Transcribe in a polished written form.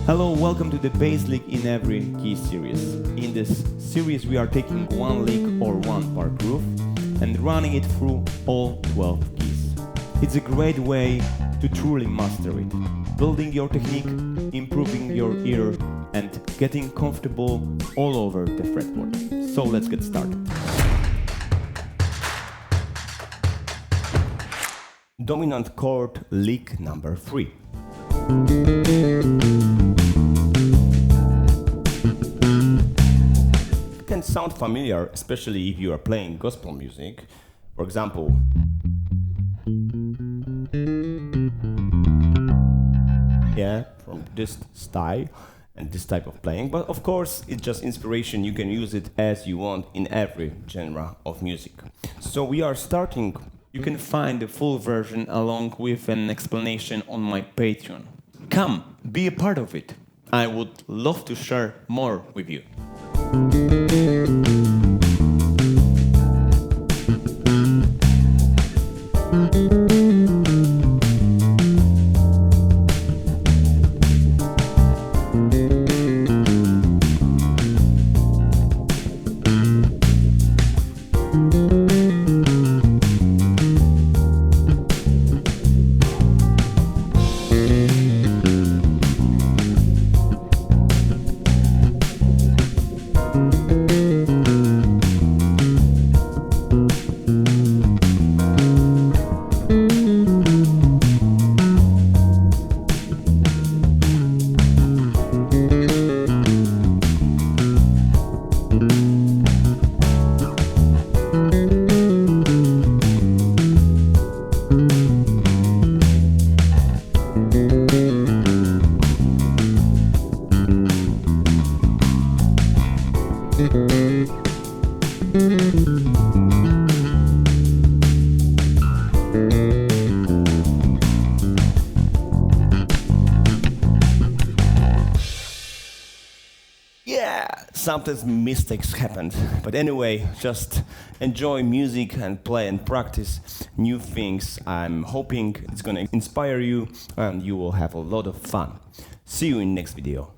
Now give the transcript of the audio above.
Hello, welcome to the bass lick in every key series. In this series we are taking one lick or one part groove and running it through all 12 keys. It's a great way to truly master it, building your technique, improving your ear and getting comfortable all over the fretboard. So let's get started. Dominant chord lick number 3. It can sound familiar, especially if you are playing gospel music. For example, from this style and this type of playing. But of course, it's just inspiration. You can use it as you want in every genre of music. So we are starting. You can find the full version along with an explanation on my Patreon. Come, be a part of it. I would love to share more with you. Sometimes mistakes happened, but anyway, just enjoy music and play and practice new things. I'm hoping it's gonna inspire you and you will have a lot of fun. See you in next video.